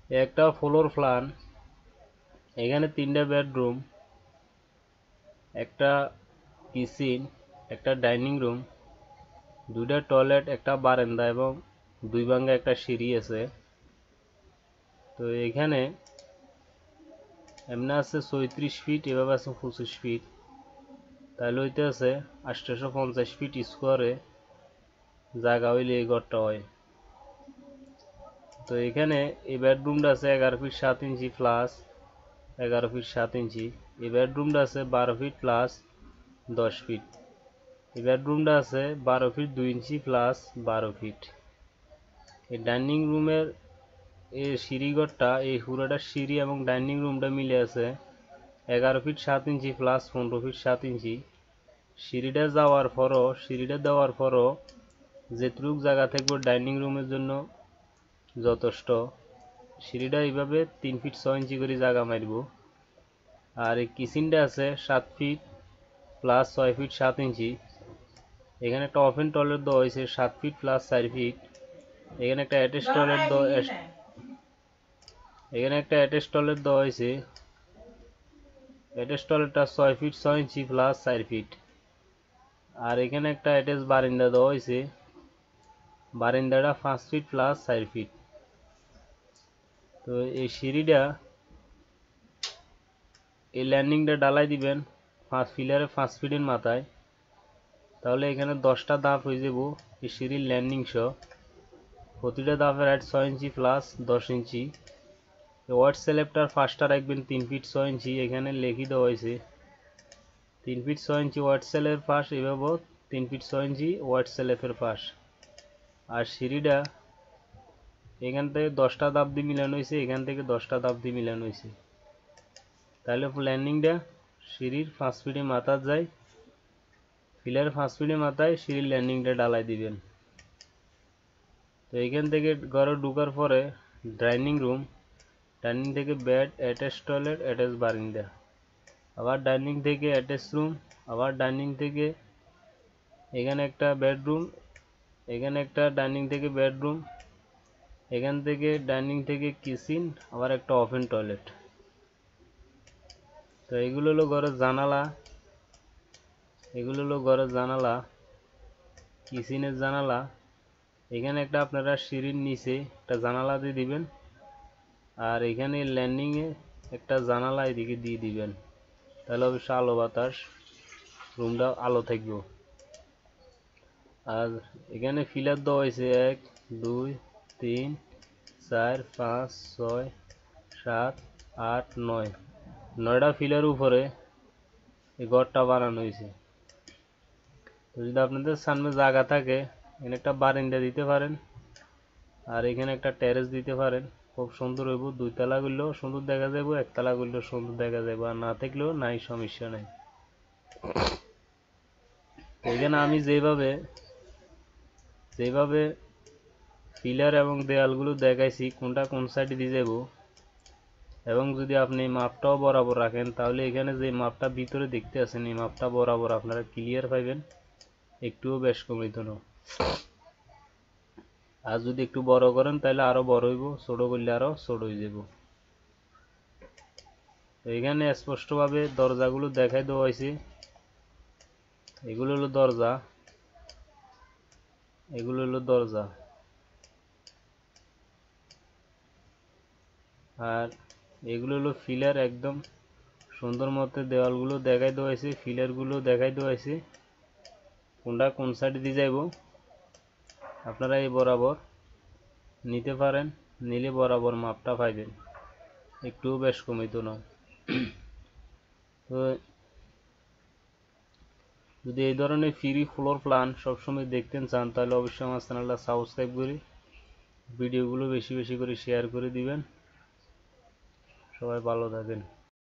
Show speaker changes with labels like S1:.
S1: একটা floor plan, এখানে 3টা বেডরুম, একটা কিচেন, একটা ডাইনিং রুম, 2টা টয়লেট, একটা বারান্দা এবং 2 ভাঙ্গা একটা সিঁড়ি আছে। তো এখানে এমনি আছে 34 ফিট, এভাবে আছে 25 ফিট, তাহলে হইতে আছে 850 ফিট স্কোয়ারে জায়গা হইলে এই ঘরটা হয়। তো এখানে এই বেডরুমটা আছে 11 ফিট 7 ইঞ্চি প্লাস 11 ফিট 7 ইঞ্চি। এই বেডরুমটা আছে 12 ফিট প্লাস 10 ফিট। এই বেডরুমটা আছে 12 ফিট 2 ইঞ্চি প্লাস 12 ফিট। এই ডাইনিং রুমের এই সিঁড়িঘরটা, এই পুরোটা সিঁড়ি এবং ডাইনিং রুমটা মিলে আছে 11 ফিট 7 ইঞ্চি প্লাস 15 ফিট 7 ইঞ্চি। সিঁড়িটা দেওয়ার পরও যেটুক জায়গা থাকবে ডাইনিং রুমের জন্য যথেষ্ট। সিঁড়িটা এইভাবে 3 ফিট 6 ইঞ্চি করে জায়গা মারব। আর এই কিচেনটা আছে 7 ফিট প্লাস 6 ফিট 7 ইঞ্চি। এখানে একটা ওপেন টয়লেট দেওয়া হয়েছে 7 ফিট প্লাস 4 ফিট। এখানে একটা অ্যাটাচ টয়লেট দেওয়া হয়েছে। অ্যাটাচ টয়লেটটা 6 ফিট 6 ইঞ্চি প্লাস 4 ফিট। আর এখানে একটা অ্যাটাচ বারান্দা দেওয়া হয়েছে, বারান্দাটা 5 ফিট প্লাস 4 ফিট। তো এই সিঁড়িটা, এই ল্যান্ডিংটা ডালাই দিবেন 5 পিলারে 5 ফিটের মাথায়, তাহলে এখানে 10টা ধাপ হয়ে যাব এই সিঁড়ির ল্যান্ডিং সহ। প্রতিটা ধাপের হাইট 6 ইঞ্চি প্লাস 10 ইঞ্চি। ওয়ার্ড স্ল্যাবটার ফার্স্টটা রাখবেন 3 ফিট 6 ইঞ্চি, এখানে লিখে দেওয়া হয়েছে 3 ফিট 6 ইঞ্চি ওয়ার্ড স্ল্যাবের পাশ, এভাবে 3 ফিট 6 ইঞ্চি ওয়ার্ড স্ল্যাবের পাশ। আর সিঁড়িটা এখান থেকে 10টা ধাপ দিয়ে মিলানো হয়েছে, এখান থেকে 10টা ধাপ দিয়ে মিলানো হয়েছে, তাহলে ল্যান্ডিংটা সিঁড়ির 5 ফিটের মাথা যায়। পিলার 5 ফিটের মাথায় সিঁড়ির ল্যান্ডিংটা ডালাই দিবেন। তো এখান থেকে ঘরে ঢোকার পরে ডাইনিং রুম, ডাইনিং থেকে বেড, অ্যাটাচ টয়লেট, অ্যাটাচ বারান্দা, আবার ডাইনিং থেকে অ্যাটাচ রুম, আবার ডাইনিং থেকে এখানে একটা বেডরুম, এখানে একটা ডাইনিং থেকে বেডরুম, এখান থেকে ডাইনিং থেকে কিচেন, আবার একটা ওপেন টয়লেট। তো এগুলো হলো ঘরের জানালা, এগুলো হলো ঘরের জানালা, কিচেনের জানালা। এখানে একটা আপনারা সিঁড়ির নিচে একটা জানালা দিয়ে দিবেন, আর এখানে ল্যান্ডিংয়ে একটা জানালা এদিকে দিয়ে দিবেন, তাহলে অবশ্য আলো বাতাস, রুমটা আলো থাকবে। আর এখানে পিলার দেওয়া হয়েছে 1 2 3 4 5 6 7 8 9, 9টা পিলার উপরে এই ঘরটা বানানো হয়েছে। তো যদি আপনাদের সামনে জায়গা থাকে এখানে একটা বারান্দা দিতে পারেন, আর এখানে একটা টেরেস দিতে পারেন, খুব সুন্দর হইব। 2 তলা করলেও সুন্দর দেখা যাবে, 1 তলা করলেও সুন্দর দেখা যাবে, আর না থাকলেও নাই, সমস্যা নাই। এখানে আমি যেভাবে পিলার এবং দেয়ালগুলো দেখাইছি কোনটা কোন সাইডে দিয়ে যাব, এবং যদি আপনি মাপটাও বরাবর রাখেন, তাহলে এখানে যে মাপটা ভিতরে দেখতে আছেন এই মাপটা বরাবর আপনারা ক্লিয়ার পাইবেন, একটুও বেশ কম হইতো না। আর যদি একটু বড় করেন তাহলে আরো বড় হইব, ছোট করলে আরো ছোট হয়ে যাব। এখানে স্পষ্টভাবে দরজাগুলো দেখাই দেওয়া হয়েছে, এগুলো হলো দরজা, এগুলো হলো দরজা। আর এগুলো হলো ফিলার, একদম সুন্দর মতো দেওয়ালগুলো দেখাই দেওয়া হয়েছে, ফিলারগুলো দেখাই দেওয়া হয়েছে কোনটা কোন সাইডে দিয়ে যাইব। আপনারা এই বরাবর নিতে পারেন, নিলে বরাবর মাপটা পাইবেন, একটুও বেশ কমিত না। তো যদি এই ধরনের ফ্রি ফ্লোর প্ল্যান সবসময় দেখতে চান, তাহলে অবশ্যই আমার চ্যানেলটা সাবস্ক্রাইব করে ভিডিওগুলো বেশি বেশি করে শেয়ার করে দিবেন। সবাই ভালো থাকেন।